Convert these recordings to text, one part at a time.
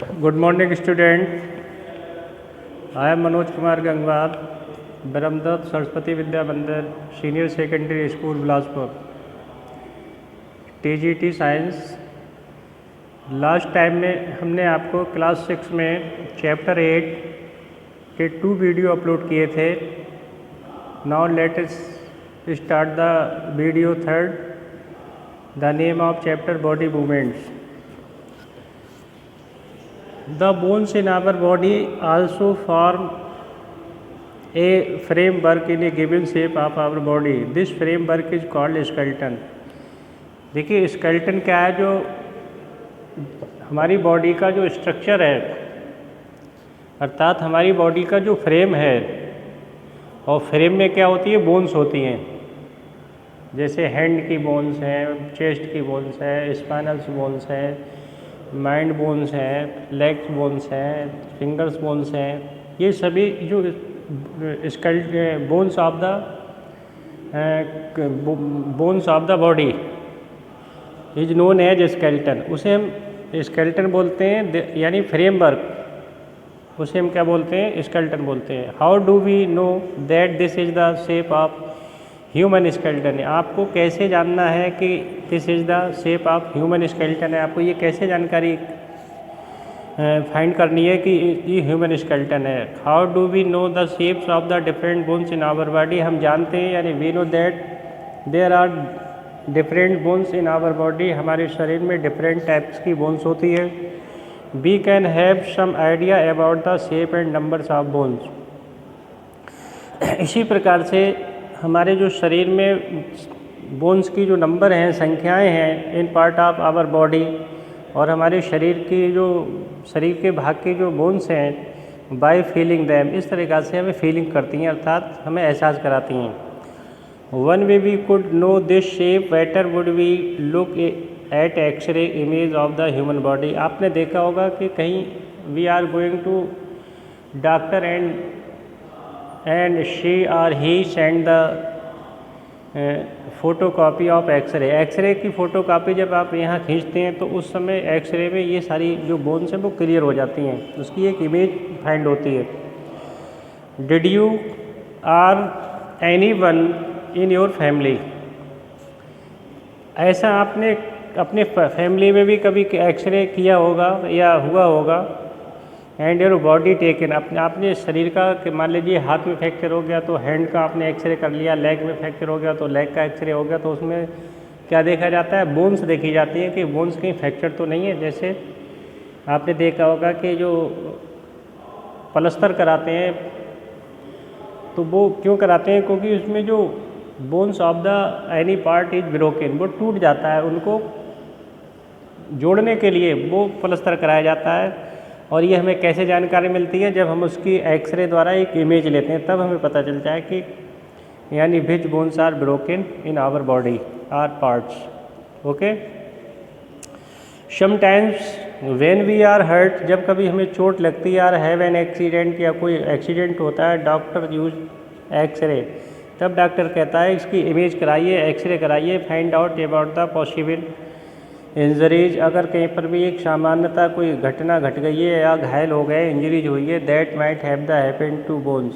Good morning, student. I am Manoj Kumar Gangwar, Brahmdatta Saraswati Vidya Mandir, Senior Secondary School, Bilaspur. TGT science. Last time में हमने आपको class 6 में chapter 8 के 2 video upload किए थे। Now let us start the video 3rd, the name of chapter body movements. The bones in our body also form a framework in a given shape of our body. This framework is called skeleton. देखिए skeleton क्या है, जो हमारी body का जो structure है, अर्थात हमारी बॉडी का जो फ्रेम है, और फ्रेम में क्या होती है, बोन्स होती हैं। जैसे हैंड की बोन्स हैं, चेस्ट की बोन्स है, स्पाइनल बोन्स है, माइंड बोन्स हैं, लेग्स बोन्स हैं, फिंगर्स बोन्स हैं। ये सभी जो bones of the body is known as skeleton. उसे हम स्केलेटन बोलते हैं, यानी फ्रेमवर्क। उसे हम क्या बोलते हैं, स्केलेटन बोलते हैं। How do we know that this is the shape of human skeleton? आपको कैसे जानना है कि this is the shape of human skeleton है? आपको ये कैसे जानकारी फाइंड करनी है कि ये ह्यूमन स्केलेटन है? How do we know the shapes of the different bones in our body? हम जानते हैं, यानी we know that there are different bones in our body. हमारे शरीर में डिफरेंट टाइप्स की बोन्स होती है। We can have some idea about the shape and numbers of bones. इसी प्रकार से हमारे जो शरीर में बोन्स की जो नंबर हैं, संख्याएं हैं in part of our body, और हमारे शरीर के भाग की जो बोन्स हैं, बाय फीलिंग दैम, इस तरीक़ा से हमें फीलिंग करती हैं, अर्थात हमें एहसास कराती हैं। One way we could know this shape better would we look at X-ray image of the human body. आपने देखा होगा कि कहीं we are going to doctor and she or he send the photocopy of X-ray. X-ray की photocopy जब आप यहाँ खींचते हैं तो उस समय एक्सरे में ये सारी जो बोन्स हैं वो क्लियर हो जाती हैं, उसकी एक इमेज फाइंड होती है। Did you are anyone in your family? ऐसा आपने अपने फैमिली में भी कभी एक्सरे किया होगा या हुआ होगा? एंड योर बॉडी टेकन, आपने शरीर का, कि मान लीजिए हाथ में फ्रैक्चर हो गया तो हैंड का आपने एक्सरे कर लिया, लेग में फ्रैक्चर हो गया तो लेग का एक्सरे हो गया, तो उसमें क्या देखा जाता है, बोन्स देखी जाती हैं कि बोन्स कहीं फ्रैक्चर तो नहीं है। जैसे आपने देखा होगा कि जो प्लास्टर कराते हैं तो वो क्यों कराते हैं, क्योंकि उसमें जो bones of the any part is broken, वो टूट जाता है, उनको जोड़ने के लिए वो प्लास्टर कराया जाता है। और ये हमें कैसे जानकारी मिलती है, जब हम उसकी एक्सरे द्वारा एक इमेज लेते हैं, तब हमें पता चलता है कि यानी which bones are broken in our body are parts. Okay. Sometimes when we are hurt, जब कभी हमें चोट लगती है, आर हैव एन एक्सीडेंट, या कोई एक्सीडेंट होता है, डॉक्टर यूज एक्सरे, तब डॉक्टर कहता है इसकी इमेज कराइए, एक्सरे कराइए, find out about the possible injuries. अगर कहीं पर भी एक सामान्यता कोई घटना घट गई है या घायल हो गए, इंजरीज हुई है, that might have the happen to bones,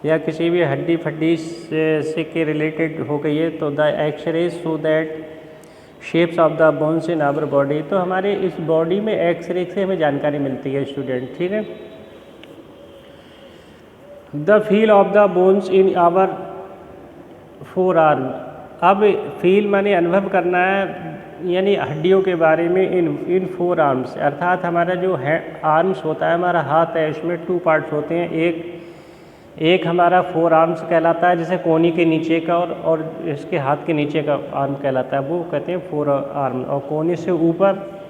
या किसी भी हड्डी फड्डी से के रिलेटेड हो गई है, तो the X ray show that shapes of the bones in our body. तो हमारे इस बॉडी में एक्सरे से हमें जानकारी मिलती है स्टूडेंट, ठीक है। The feel of the bones in our forearm. अब फील माने अनुभव करना है, यानी हड्डियों के बारे में इन फोर आर्म्स, अर्थात हमारा जो है आर्म्स होता है, हमारा हाथ है, इसमें 2 पार्ट्स होते हैं। एक हमारा फोर आर्म्स कहलाता है, जैसे कोहनी के नीचे का, और इसके हाथ के नीचे का आर्म कहलाता है, वो कहते हैं फोर आर्म। और कोहनी से ऊपर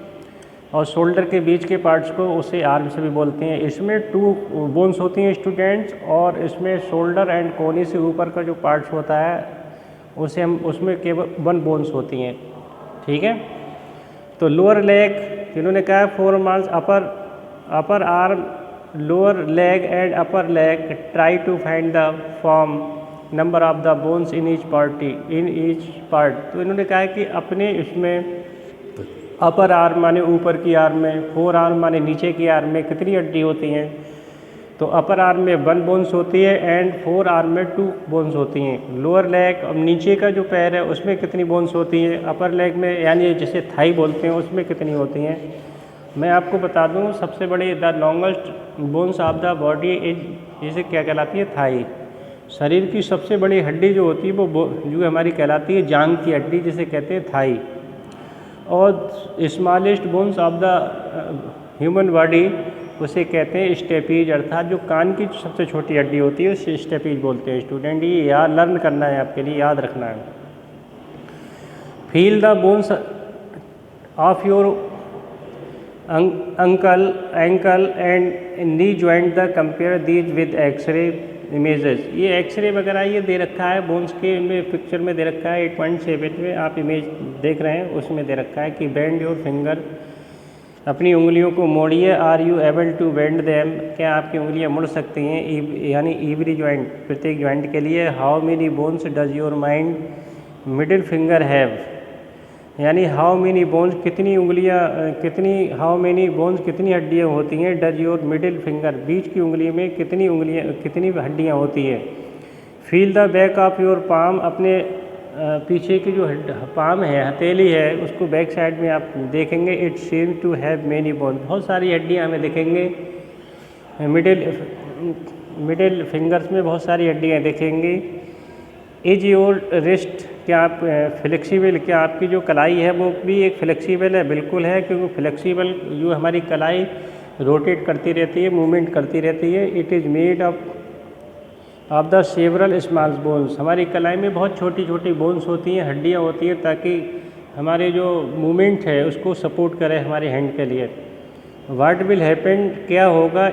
और शोल्डर के बीच के पार्ट्स को उसे आर्म्स भी बोलते हैं। इसमें 2 बोन्स होती हैं स्टूडेंट्स, और इसमें शोल्डर एंड कोहनी से ऊपर का जो पार्ट्स होता है उसे हम, उसमें केवल 1 बोन्स होती हैं, ठीक है। तो लोअर लेग, इन्होंने कहा 4 arms, upper arm, lower leg and upper leg, try to find the form number of the bones in each part. तो इन्होंने कहा है कि अपने इसमें अपर आर्म माने ऊपर की आर्म में, फोर आर्म माने नीचे की आर्म में कितनी हड्डी होती हैं? तो अपर आर्म में 1 बोन्स होती है एंड फोर आर्म में 2 बोन्स होती हैं। लोअर लेग, अब नीचे का जो पैर है उसमें कितनी बोन्स होती हैं? अपर लेग में यानी जिसे थाई बोलते हैं उसमें कितनी होती हैं? मैं आपको बता दूं, सबसे बड़ी the longest bones of the body is, जिसे क्या कहलाती है? थाई। शरीर की सबसे बड़ी हड्डी जो होती है वो जो हमारी कहलाती है जांघ की हड्डी, जिसे कहते हैं थाई। और smallest bones of the human body उसे कहते हैं स्टेपीज, अर्थात जो कान की सबसे छोटी हड्डी होती है उसे स्टेपीज बोलते हैं। स्टूडेंट ये याद लर्न करना है, आपके लिए याद रखना है। Feel the bones of your ankle and knee joint the compare these with X ray images. ये एक्सरे वगैरह ये दे रखा है बोन्स के में, पिक्चर में दे रखा है 8.7 में आप इमेज देख रहे हैं, उसमें दे रखा है कि बेंड योर फिंगर, अपनी उंगलियों को मोड़िए। Are you able to bend them, क्या आपकी उंगलियां मुड़ सकती हैं? यानी ईवरी जॉइंट, प्रत्येक जॉइंट के लिए। How many bones does your mind middle finger have, यानी हाउ मेनी बोन्स, कितनी उंगलियां, हाउ मेनी बोन्स कितनी हड्डियां होती हैं? डज योर मिडिल फिंगर, बीच की उंगली में कितनी हड्डियां होती हैं? Feel the back of your palm, अपने पीछे की जो पाम है, हथेली है, उसको बैक साइड में आप देखेंगे। It seem to have many bone, बहुत सारी हड्डियां हमें दिखेंगे। मिडिल फिंगर्स में बहुत सारी हड्डियां दिखेंगी। इज योर रिस्ट, क्या आप फ्लेक्सिबल, क्या आपकी जो कलाई है वो भी एक फ्लेक्सिबल है? बिल्कुल है, क्योंकि फ्लेक्सिबल जो हमारी कलाई रोटेट करती रहती है, मूवमेंट करती रहती है। It is made of the several small bones, हमारी कलाई में बहुत छोटी छोटी बोन्स होती हैं, हड्डियाँ होती हैं, ताकि हमारे जो मूवमेंट है उसको सपोर्ट करे हमारे हैंड के लिए। व्हाट विल हैपन, क्या होगा?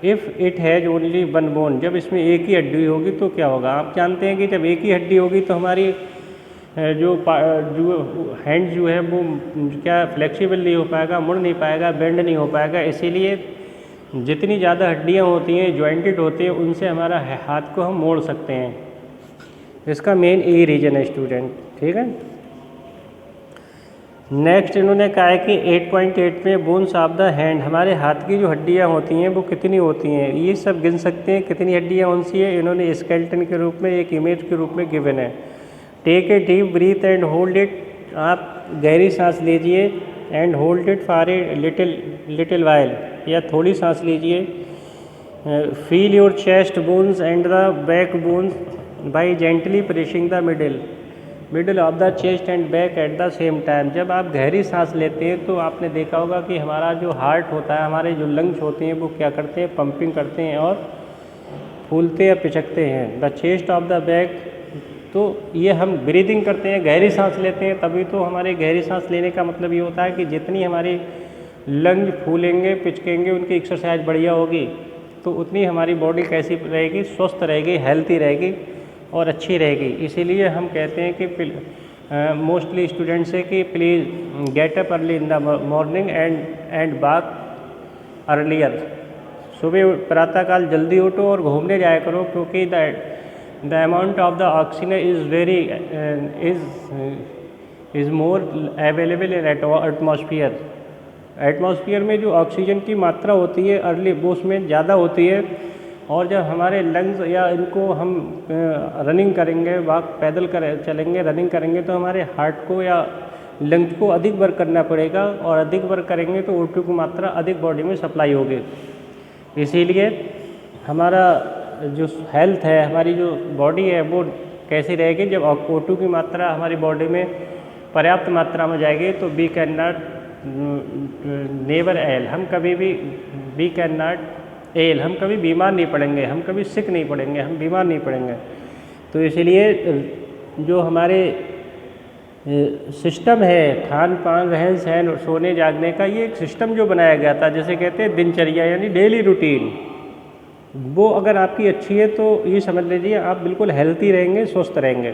If it has only 1 bone, जब इसमें एक ही हड्डी होगी तो क्या होगा? आप जानते हैं कि जब एक ही हड्डी होगी तो हमारी जो हैंड जो है वो क्या फ्लेक्सिबल नहीं हो पाएगा, मुड़ नहीं पाएगा, बेंड नहीं हो पाएगा। इसीलिए जितनी ज़्यादा हड्डियाँ होती हैं, जॉइंटेड होती हैं, उनसे हमारा हाथ को हम मोड़ सकते हैं। इसका मेन यही रीज़न है स्टूडेंट, ठीक है। नेक्स्ट इन्होंने कहा है कि 8.8 में बोन्स ऑफ द हैंड, हमारे हाथ की जो हड्डियाँ होती हैं वो कितनी होती हैं? ये सब गिन सकते हैं कितनी हड्डियाँ कौन सी है। इन्होंने स्केलेटन के रूप में एक इमेज के रूप में गिवन है। Take a deep breath and hold it, आप गहरी सांस लीजिए and hold it for a little while, या थोड़ी सांस लीजिए। Feel your chest bones and the back bones by gently pressing the middle of the chest and back at the same time. जब आप गहरी सांस लेते हैं तो आपने देखा होगा कि हमारा जो हार्ट होता है, हमारे जो लंग्स होते हैं वो क्या करते हैं? पंपिंग करते हैं और फूलते या पिचकते हैं। The chest of the back, तो ये हम ब्रीदिंग करते हैं, गहरी सांस लेते हैं, तभी तो हमारे गहरी सांस लेने का मतलब ये होता है कि जितनी हमारी लंग्स फूलेंगे पिचकेंगे, उनकी एक्सरसाइज बढ़िया होगी, तो उतनी हमारी बॉडी कैसी रहेगी? स्वस्थ रहेगी, हेल्थी रहेगी और अच्छी रहेगी। इसीलिए हम कहते हैं कि मोस्टली स्टूडेंट से कि please get up early in the morning and walk earlier, सुबह प्रातःकाल जल्दी उठो और घूमने जाया करो, क्योंकि the amount of the oxygen is more available in atmosphere. Atmosphere में जो ऑक्सीजन की मात्रा होती है अर्ली वो उसमें ज़्यादा होती है, और जब हमारे लंग्स या इनको हम रनिंग करेंगे, पैदल चलेंगे, रनिंग करेंगे, तो हमारे हार्ट को या लंग्स को अधिक वर्क करना पड़ेगा, और अधिक वर्क करेंगे तो O2 की मात्रा अधिक बॉडी में सप्लाई होगी। इसीलिए हमारा जो हेल्थ है, हमारी जो बॉडी है वो कैसी रहेगी? जब O2 की मात्रा हमारी बॉडी में पर्याप्त मात्रा में जाएगी तो we can not never ail, हम कभी बीमार नहीं पड़ेंगे, हम कभी सिक नहीं पड़ेंगे, हम बीमार नहीं पड़ेंगे। तो इसलिए जो हमारे सिस्टम है, खान पान, रहन सहन और सोने जागने का, ये एक सिस्टम जो बनाया गया था, जैसे कहते हैं दिनचर्या यानी डेली रूटीन, वो अगर आपकी अच्छी है तो ये समझ लीजिए आप बिल्कुल हेल्थी रहेंगे, स्वस्थ रहेंगे।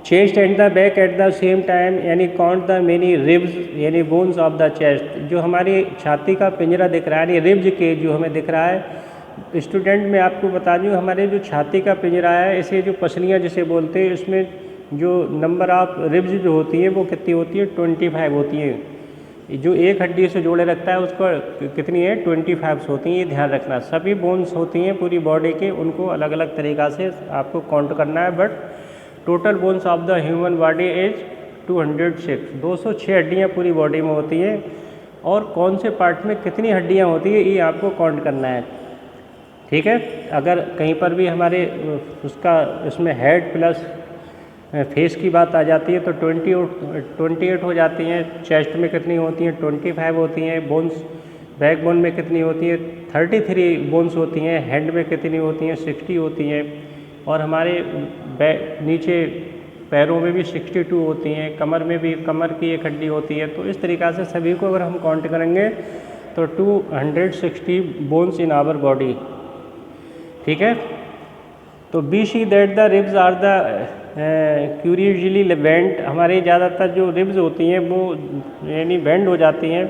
Chest and the back at the same time, यानी काउंट द मेनी रिब्स यानी बोन्स ऑफ द चेस्ट, जो हमारी छाती का पिंजरा दिख रहा है, यानी रिब्स के जो हमें दिख रहा है। स्टूडेंट मैं आपको बता दूं, हमारे जो छाती का पिंजरा है, इसे जो पसलियाँ जिसे बोलते हैं, इसमें जो नंबर ऑफ रिब्स जो होती हैं वो कितनी होती है, 25 होती हैं। जो एक हड्डी से जोड़े रखता है उसको कितनी है, 25 होती हैं। ये ध्यान रखना, सभी बोन्स होती हैं पूरी बॉडी के, उनको अलग अलग तरीक़ा से आपको काउंट करना है। But total bones of the human body is 206, 206 हड्डियाँ पूरी बॉडी में होती हैं। और कौन से पार्ट में कितनी हड्डियाँ होती है ये आपको काउंट करना है, ठीक है। अगर कहीं पर भी हमारे उसका इसमें हेड प्लस फेस की बात आ जाती है तो 28 हो जाती हैं। चेस्ट में कितनी होती हैं, 25 होती हैं। बोन्स बैक बोन में कितनी होती है, 33 बोन्स होती हैं। हेड में कितनी होती हैं, 60 होती हैं। और हमारे नीचे पैरों में भी 62 होती हैं। कमर में भी, कमर की एक हड्डी होती है। तो इस तरीक़ा से सभी को अगर हम काउंट करेंगे तो 260 बोन्स इन आवर बॉडी, ठीक है। तो be see that the ribs are the curiously bent, हमारे ज़्यादातर जो रिब्स होती हैं वो यानी बेंड हो जाती हैं।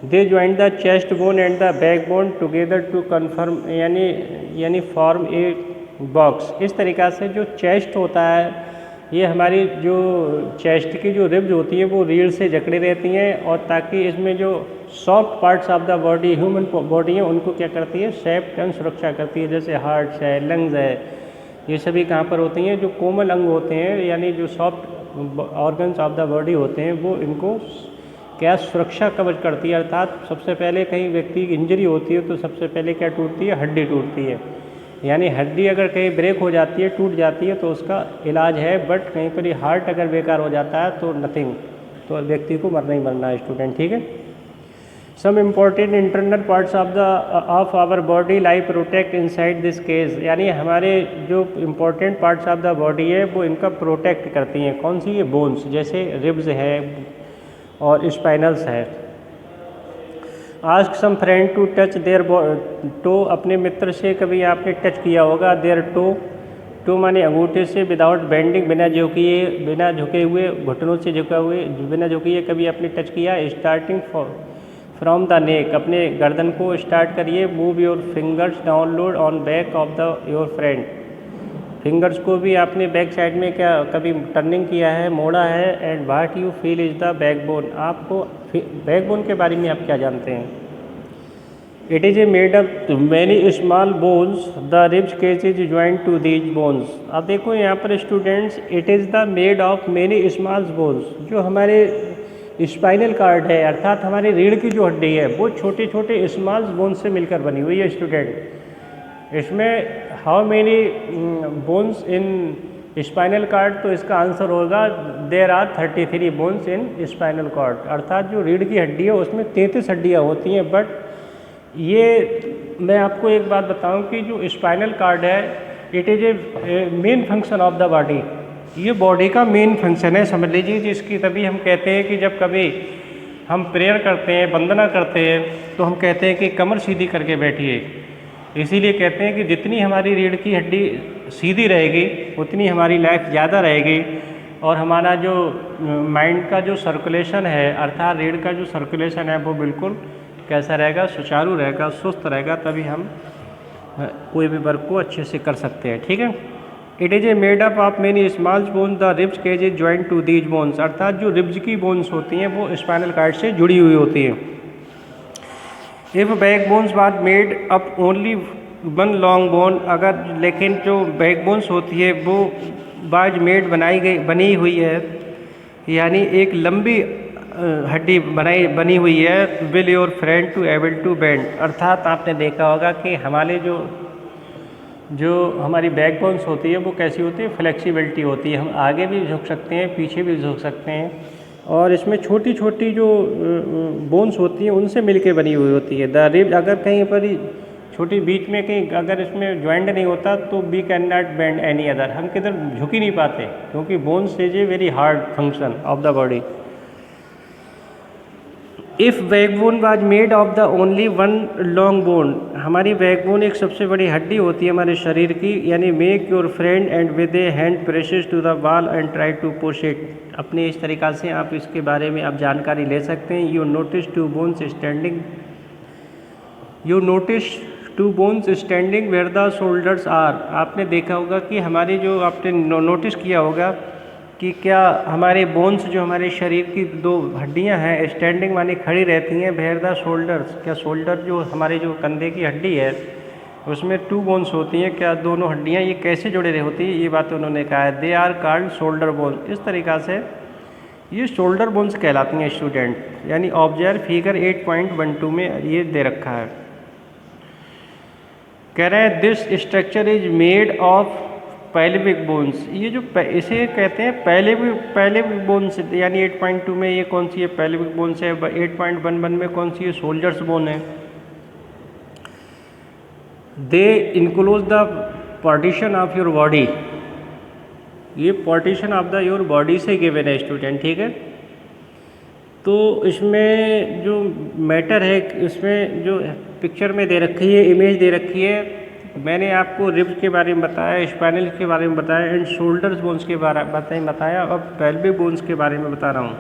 They join the chest bone and the back bone together to confirm यानी फॉर्म ए बॉक्स। इस तरीक़ा से जो चेस्ट होता है, ये हमारी जो चेस्ट की जो रिब्स होती हैं वो रीढ़ से जकड़ी रहती हैं, और ताकि इसमें जो soft parts of the body, human body है, उनको क्या करती है, सेफ्ट एंड सुरक्षा करती है। जैसे हार्ट है, लंग्स है, ये सभी कहाँ पर होती हैं, जो कोमल अंग होते हैं यानी जो soft organs of the body होते हैं वो इनको क्या सुरक्षा कवच करती है। अर्थात सबसे पहले कहीं व्यक्ति की इंजरी होती है तो सबसे पहले क्या टूटती है, हड्डी टूटती है। यानी हड्डी अगर कहीं ब्रेक हो जाती है, टूट जाती है तो उसका इलाज है। बट कहीं पर हार्ट अगर बेकार हो जाता है तो नथिंग, तो व्यक्ति को मरना ही मरना है स्टूडेंट, ठीक है। Some important internal parts of our body like protect inside this case, यानी हमारे जो important parts of the body है वो इनका प्रोटेक्ट करती हैं। कौन सी, ये बोन्स, जैसे रिब्स है और स्पाइनल्स है। Ask some friend to touch their toe, अपने मित्र से कभी आपने टच किया होगा देयर टो, टो माने अंगूठे से, विदाउट बेंडिंग, बिना झुके हुए, घुटनों से झुका हुए, बिना झुके कभी आपने टच किया। स्टार्टिंग फ्रॉम द नेक, अपने गर्दन को स्टार्ट करिए। Move your fingers download on back of the your friend, fingers को भी आपने बैक साइड में क्या कभी टर्निंग किया है, मोड़ा है। And what you feel is the backbone, आपको बैकबोन के बारे में आप क्या जानते हैं। It is a made up many small bones, the ribs cage is joint to these bones. अब देखो यहाँ पर students, it is the made of many small bones, जो हमारे स्पाइनल कार्ड है अर्थात हमारी रीढ़ की जो हड्डी है वो छोटे छोटे स्मॉल बोन्स से मिलकर बनी हुई है स्टूडेंट। इसमें how many bones in spinal card, तो इसका आंसर होगा there are 33 bones in spinal card. अर्थात जो रीढ़ की हड्डी है उसमें 33 हड्डियाँ होती हैं। बट ये मैं आपको एक बात बताऊं कि जो स्पाइनल कार्ड है it is A main function of the body, ये बॉडी का मेन फंक्शन है, समझ लीजिए। जिसकी तभी हम कहते हैं कि जब कभी हम प्रेयर करते हैं, वंदना करते हैं, तो हम कहते हैं कि कमर सीधी करके बैठिए। इसीलिए कहते हैं कि जितनी हमारी रीढ़ की हड्डी सीधी रहेगी उतनी हमारी लाइफ ज़्यादा रहेगी, और हमारा जो माइंड का जो सर्कुलेशन है अर्थात रीढ़ का जो सर्कुलेशन है वो बिल्कुल कैसा रहेगा, सुचारू रहेगा, सुस्त रहेगा। तभी हम कोई भी वर्क को अच्छे से कर सकते हैं, ठीक है। It is a made up of many small bones, the ribs cage is joint to these bones, अर्थात जो रिब्स की बोन्स होती हैं वो स्पाइनल कार्ड से जुड़ी हुई होती हैं। If back bones was made up only one long bone, अगर लेकिन जो बैक बोन्स होती है वो वाज मेड बनी हुई है, यानी एक लंबी हड्डी बनी हुई है। Will your friend to able to bend, अर्थात आपने देखा होगा कि हमारे जो हमारी बैक बोन्स होती है वो कैसी होती है, फ्लेक्सिबिलिटी होती है। हम आगे भी झुक सकते हैं, पीछे भी झुक सकते हैं, और इसमें छोटी छोटी जो बोन्स होती हैं उनसे मिलके बनी हुई होती है। द रिब, अगर कहीं पर छोटी बीच में कहीं अगर इसमें ज्वाइंट नहीं होता तो we can not bend any other, हम किधर झुक ही नहीं पाते, क्योंकि bones is a very hard function of the body. If backbone was made of the only one long bone, हमारी बैकबोन एक सबसे बड़ी हड्डी होती है हमारे शरीर की, यानी make your friend and with a hand presses to the wall and try to push it. अपने इस तरीक़ा से आप इसके बारे में आप जानकारी ले सकते हैं। You notice two bones standing, you notice two bones standing where the shoulders are, आपने देखा होगा कि हमारी जो आपने नोटिस किया होगा कि क्या हमारे बोन्स जो हमारे शरीर की दो हड्डियां हैं स्टैंडिंग मानी खड़ी रहती हैं बेयर द शोल्डर्स, क्या शोल्डर जो हमारे जो कंधे की हड्डी है उसमें 2 बोन्स होती हैं, क्या दोनों हड्डियां ये कैसे जुड़े रही होती हैं, ये बात उन्होंने कहा है। They are called shoulder bone. इस तरीक़ा से ये शोल्डर बोन्स कहलाती हैं स्टूडेंट। यानी ऑब्जर्व फिगर 8.12 में ये दे रखा है। कह रहे हैं this structure is made of pelvic bones. ये जो इसे कहते हैं पैल्विक बोन्स, यानी 8.2 में ये कौन सी है पैल्विक बोन्स है, 8.11 में कौन सी है शोल्डर्स बोन है। They enclose the partition of your body. ये partition of the your body से गिवन है स्टूडेंट, ठीक है। तो इसमें जो मैटर है, इसमें जो पिक्चर में दे रखी है, इमेज दे रखी है, मैंने आपको रिब्स के बारे में बताया, स्पाइनल के बारे में बताया एंड शोल्डर्स बोन्स के बारे में बताया, अब पेल्विक बोन्स के बारे में बता रहा हूँ।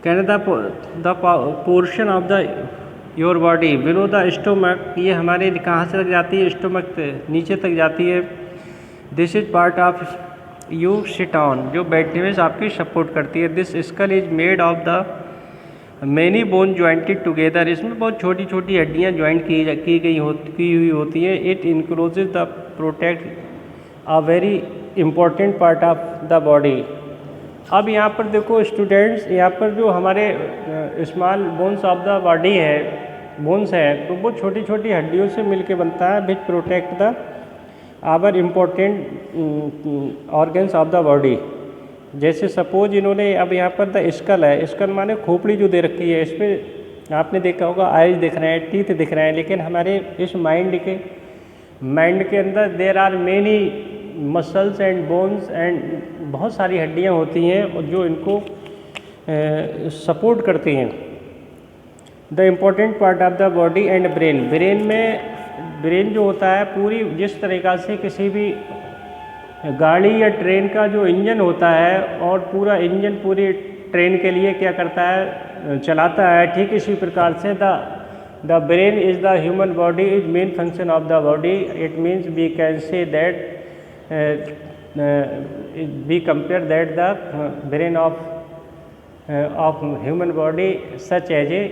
कहने the portion of the your body below the stomach, ये हमारे कहाँ से तक जाती है, स्टोमक नीचे तक जाती है। This is part of you sit on, जो बैठने में आपकी सपोर्ट करती है। This skull is made of the many bone jointed together, इसमें बहुत छोटी छोटी हड्डियाँ ज्वाइंट की हुई होती हैं। It encloses the protect a very important part of the body. अब यहाँ पर देखो स्टूडेंट्स, यहाँ पर जो हमारे small bones of the body है, बोन्स है, तो वो छोटी छोटी हड्डियों से मिलके बनता है, which protect the our important organs of the body. जैसे सपोज इन्होंने अब यहाँ पर द स्कल है, स्कल माने खोपड़ी जो दे रखी है, इसमें आपने देखा होगा आइज दिख रहे हैं, टीथ दिख रहे हैं, लेकिन हमारे इस माइंड के अंदर there are many muscles and bones and बहुत सारी हड्डियाँ होती हैं और जो इनको सपोर्ट करती हैं। The important part of the body and brain, brain जो होता है पूरी, जिस तरीक़ा से किसी भी गाड़ी या ट्रेन का जो इंजन होता है और पूरा इंजन पूरी ट्रेन के लिए क्या करता है, चलाता है, ठीक इसी प्रकार से the brain is the human body is main function of the body. It means we can say that we compare that the brain of human body such as a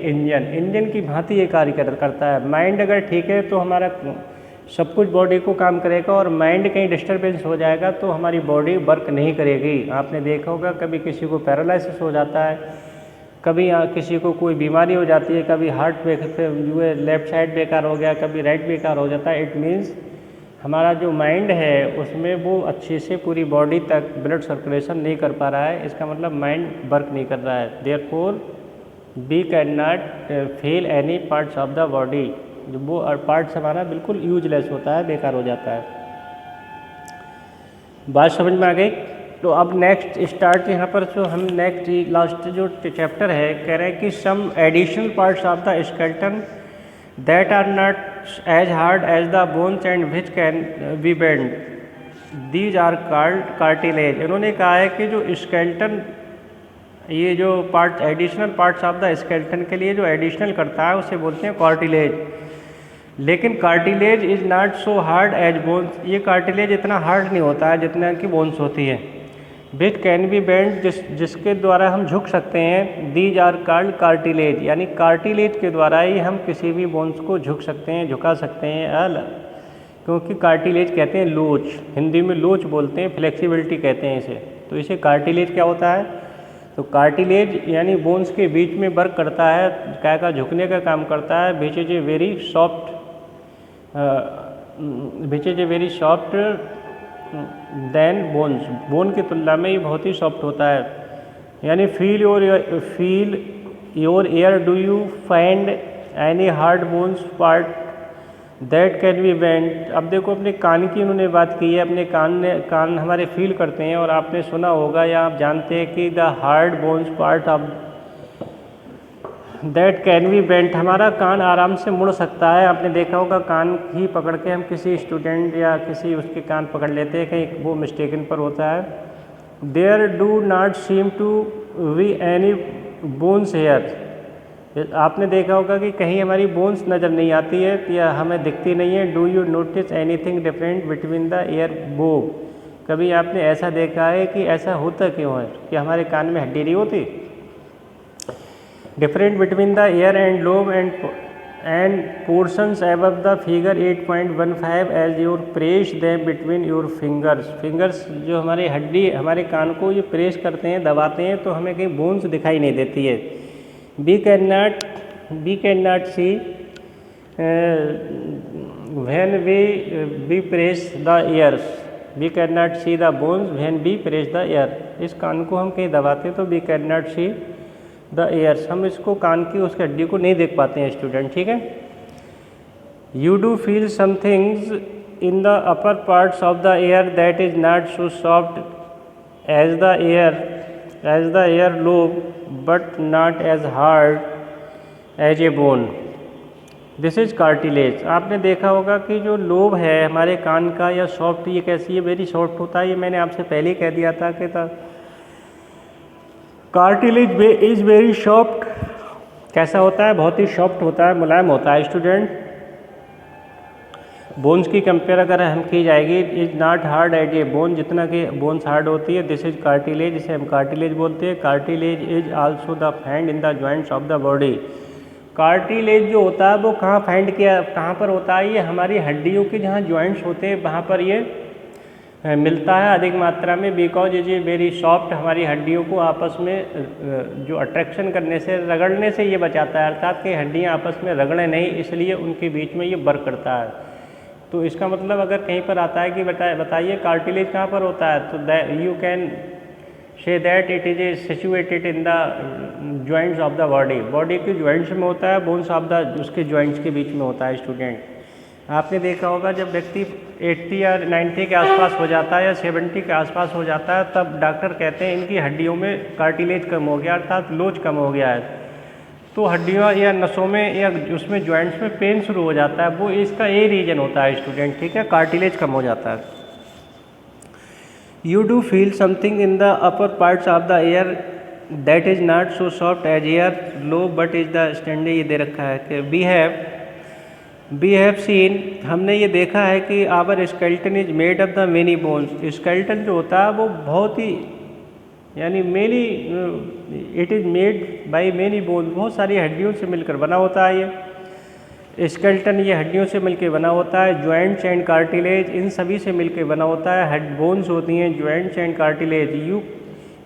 engine की भांति ये कार्य करता है। माइंड अगर ठीक है तो हमारा सब कुछ बॉडी को काम करेगा, और माइंड कहीं डिस्टर्बेंस हो जाएगा तो हमारी बॉडी वर्क नहीं करेगी। आपने देखा होगा कभी किसी को पैरालिसिस हो जाता है, कभी किसी को कोई बीमारी हो जाती है, कभी हार्ट जो है लेफ्ट साइड बेकार हो गया, कभी राइट बेकार हो जाता है। इट मीन्स हमारा जो माइंड है उसमें वो अच्छे से पूरी बॉडी तक ब्लड सर्कुलेशन नहीं कर पा रहा है, इसका मतलब माइंड वर्क नहीं कर रहा है। Therefore we can not feel any parts of the body, जो वो पार्ट्स हमारा बिल्कुल यूजलेस होता है, बेकार हो जाता है। बात समझ में आ गई। तो अब नेक्स्ट स्टार्ट यहाँ पर जो हम नेक्स्ट लास्ट जो चैप्टर है, कह रहे हैं कि some additional parts of the skeleton that are not as hard as the bones and which can be bend, these are called cartilage. इन्होंने कहा है कि जो स्केलेटन, ये जो part additional parts of the skeleton के लिए जो एडिशनल करता है उसे बोलते हैं कार्टिलेज। लेकिन cartilage is not so hard as bones, ये कार्टिलेज इतना हार्ड नहीं होता है जितना कि बोन्स होती है। विच कैन बी बेंड, जिसके द्वारा हम झुक सकते हैं। दीज आर कॉल्ड कार्टिलेज, यानी कार्टिलेज के द्वारा ही हम किसी भी बोन्स को झुक सकते हैं, झुका सकते हैं। क्योंकि कार्टिलेज कहते हैं लोच, हिंदी में लोच बोलते हैं, फ्लेक्सिबिलिटी कहते हैं इसे। तो इसे कार्टिलेज क्या होता है, तो कार्टिलेज यानी बोन्स के बीच में वर्क करता है, क्या का झुकने का काम करता है। Which is a very soft than bones, bone की तुलना में ये बहुत ही सॉफ्ट होता है। यानी feel your air, do you find any hard bones part that can be bend. अब देखो अपने कान की उन्होंने बात की है, अपने कान हमारे फील करते हैं, और आपने सुना होगा या आप जानते हैं कि the hard bones part of that can be bent, हमारा कान आराम से मुड़ सकता है। आपने देखा होगा कान ही पकड़ के हम किसी स्टूडेंट या किसी उसके कान पकड़ लेते हैं, कहीं वो मिस्टेकन पर होता है। There do not seem to be any bones here, आपने देखा होगा कि कहीं हमारी बोन्स नज़र नहीं आती है या हमें दिखती नहीं है। Do you notice anything different between the year Bob, कभी आपने ऐसा देखा है कि ऐसा होता क्यों है कि हमारे कान में हड्डी नहीं होती? Different between the ear and lobe and portions above the figure 8.15 as your press them between your fingers जो हमारी हड्डी हमारे कान को ये प्रेस करते हैं, दबाते हैं, तो हमें कहीं बोन्स दिखाई नहीं देती है। We can not see when we press the ears, we can not see the bones when we press the ear. इस कान को हम कहीं दबाते हैं तो we can not see the ears, हम इसको कान की उसकी हड्डी को नहीं देख पाते हैं स्टूडेंट, ठीक है। You do feel some things in the upper parts of the ear that is not so soft as the ear lobe but not as hard as a bone, this is cartilage. आपने देखा होगा कि जो lobe है हमारे कान का या soft, ये कैसी है? वेरी सॉफ्ट होता है। ये मैंने आपसे पहले ही कह दिया था कि कार्टिलेज इज वेरी सॉफ्ट। कैसा होता है? बहुत ही सॉफ्ट होता है, मुलायम होता है स्टूडेंट। बोन्स की कंपेयर अगर हम की जाएगी, is not hard as a bone, जितना कि बोन्स हार्ड होती है, दिस इज कार्टिलेज, इसे हम कार्टिलेज बोलते हैं। Cartilage is also the find in the joints of the body. Cartilage जो होता है वो कहाँ पर होता है? ये हमारी हड्डियों के जहाँ जॉइंट्स होते हैं वहाँ पर ये मिलता है अधिक मात्रा में। Because is a very soft, हमारी हड्डियों को आपस में जो अट्रैक्शन करने से, रगड़ने से ये बचाता है, अर्थात कि हड्डियाँ आपस में रगड़े नहीं, इसलिए उनके बीच में ये वर्क करता है। तो इसका मतलब अगर कहीं पर आता है कि बताइए कार्टिलेज कहाँ पर होता है, तो you can say that it is a situated in the joints of the body. Body के जॉइंट्स में होता है, बोन्स ऑफ द उसके जॉइंट्स के बीच में होता है स्टूडेंट। आपने देखा होगा जब व्यक्ति 80 या 90 के आसपास हो जाता है या 70 के आसपास हो जाता है, तब डॉक्टर कहते हैं इनकी हड्डियों में कार्टिलेज कम हो गया, अर्थात लोच कम हो गया है। तो हड्डियों या नसों में या उसमें जॉइंट्स में पेन शुरू हो जाता है, वो इसका ये रीजन होता है स्टूडेंट, ठीक है, कार्टिलेज कम हो जाता है। You do feel something in the upper parts of the ear that is not so soft as ear lobe but is the standard, ये दे रखा है कि वी हैव सीन, हमने ये देखा है कि our skeleton is made of the many bones. Skeleton जो होता है वो बहुत ही यानी many, it is made by many bones, बहुत सारी हड्डियों से मिलकर बना होता है ये स्केल्टन, ये हड्डियों से मिलकर बना होता है। जॉइंट्स एंड कार्टिलेज, इन सभी से मिलकर बना होता है। हेड बोन्स होती हैं, joints and cartilage.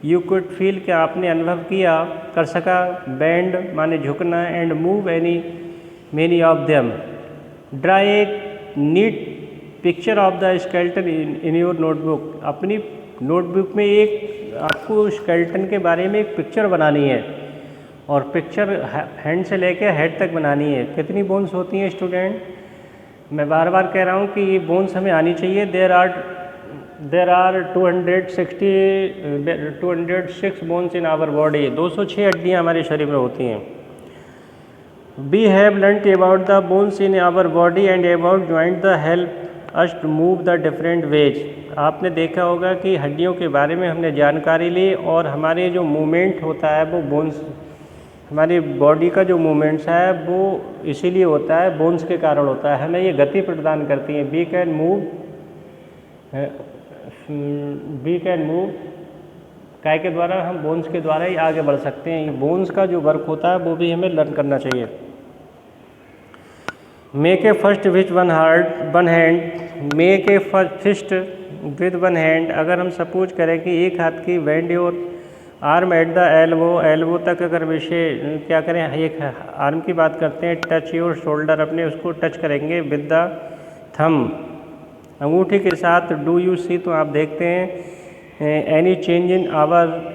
You could feel, क्या आपने अनुभव किया, कर सका, बेंड माने झुकना, and move many of them. Draw a neat picture of the skeleton in your notebook. अपनी नोटबुक में एक आपको स्केल्टन के बारे में एक पिक्चर बनानी है, और पिक्चर हैंड से लेकर हेड तक बनानी है। कितनी बोन्स होती हैं स्टूडेंट? मैं बार बार कह रहा हूँ कि ये बोन्स हमें आनी चाहिए। There are 206 bones in our body, 206 हड्डियाँ हमारे शरीर में होती हैं। We have learnt about the bones in our body and about joint that help us to move the different ways। आपने देखा होगा कि हड्डियों के बारे में हमने जानकारी ली, और हमारे जो मूवमेंट होता है वो बोन्स, हमारी बॉडी का जो मूवमेंट्स है वो इसीलिए होता है, बोन्स के कारण होता है, हमें ये गति प्रदान करती हैं। वी कैन मूव काय के द्वारा, हम बोन्स के द्वारा ही आगे बढ़ सकते हैं। ये बोन्स का जो वर्क होता है वो भी हमें लर्न करना चाहिए। Make a first with one hand, make a fist with one hand. अगर हम सपोज करें कि एक हाथ की bend your arm at the elbow तक, अगर विषय क्या करें, एक आर्म की बात करते हैं, टच योर शोल्डर, अपने उसको टच करेंगे विद द थम, अंगूठे के साथ। डू यू सी, तो आप देखते हैं any change in our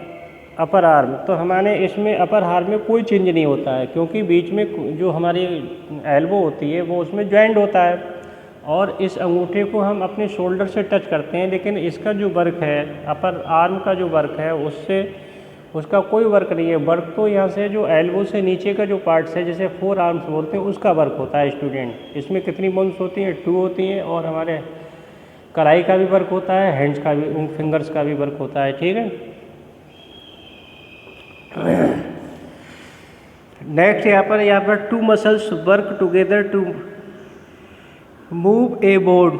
upper arm, तो हमारे इसमें अपर आर्म में कोई चेंज नहीं होता है, क्योंकि बीच में जो हमारी एल्बो होती है वो उसमें ज्वाइंट होता है, और इस अंगूठे को हम अपने शोल्डर से टच करते हैं। लेकिन इसका जो वर्क है, अपर आर्म का जो वर्क है, उसका कोई वर्क नहीं है। वर्क तो यहाँ से जो एल्बो से नीचे का जो पार्ट्स है, जैसे 4 आर्म्स बोलते हैं, उसका वर्क होता है स्टूडेंट। इसमें कितनी बोन्स होती हैं? 2 होती हैं, और हमारे कलाई का भी वर्क होता है, हैंड्स का भी, फिंगर्स का भी वर्क होता है, ठीक है। नेक्स्ट यहाँ पर 2 muscles work together to move a board.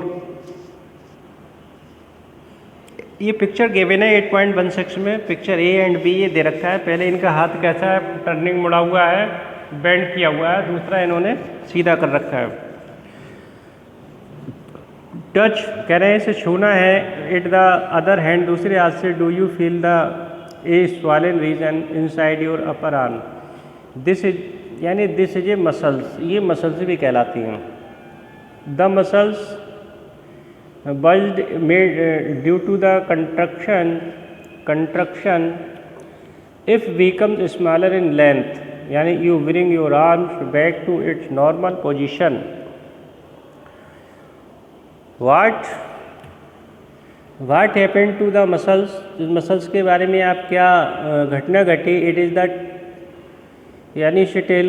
ये पिक्चर गिवन है 8.16 में, पिक्चर ए एंड बी ये दे रखा है। पहले इनका हाथ कैसा है, टर्निंग मुड़ा हुआ है, बेंड किया हुआ है, दूसरा इन्होंने सीधा कर रखा है। टच कह रहे हैं इसे छूना है, इट द अदर हैंड दूसरे हाथ से, do you feel the a swollen region inside your upper arm, this is यानी दिस इज ए मसल्स, ये मसल्स भी कहलाती हैं। The muscles bulged made due to the contraction if becomes smaller in length, यानी you bring your arms back to its normal position. What happened to the muscles, muscles के बारे में आप क्या घटना घटी, इट इज़ दैट यानी still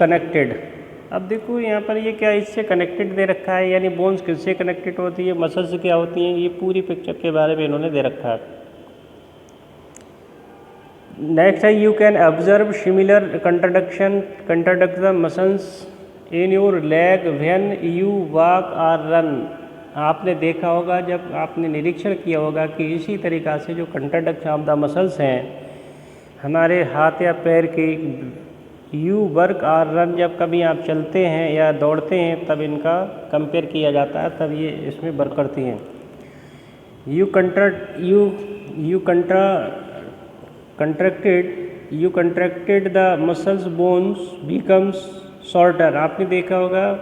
connected. अब देखो यहाँ पर ये क्या इससे कनेक्टेड दे रखा है, यानी बोन्स किससे कनेक्टेड होती है, मसल्स क्या होती हैं, ये पूरी पिक्चर के बारे में इन्होंने दे रखा है। नेक्स्ट है you can observe similar contract the muscles in your leg when you walk or run. आपने देखा होगा, जब आपने निरीक्षण किया होगा कि इसी तरीक़ा से जो कंट्रोडक्शन ऑफ द मसल्स हैं हमारे हाथ या पैर की, यू वर्क और रन, जब कभी आप चलते हैं या दौड़ते हैं तब इनका कंपेयर किया जाता है, तब ये इसमें वर्क करती हैं। You contracted the muscles bones becomes shorter. आपने देखा होगा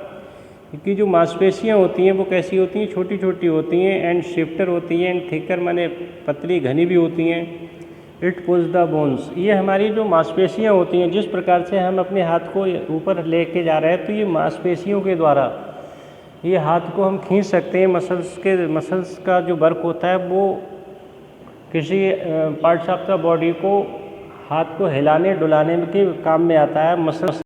कि जो मांसपेशियाँ होती हैं वो कैसी होती हैं, छोटी छोटी होती हैं, एंड शिफ्टर होती हैं, एंड थिकर माने पतली घनी भी होती हैं। इट पुल्स द बोन्स, ये हमारी जो मांसपेशियाँ होती हैं, जिस प्रकार से हम अपने हाथ को ऊपर लेके जा रहे हैं तो ये मांसपेशियों के द्वारा ये हाथ को हम खींच सकते हैं। मसल्स का जो वर्क होता है वो किसी पार्ट्स ऑफ द बॉडी को, हाथ को हिलाने डुलाने के काम में आता है। मसल्स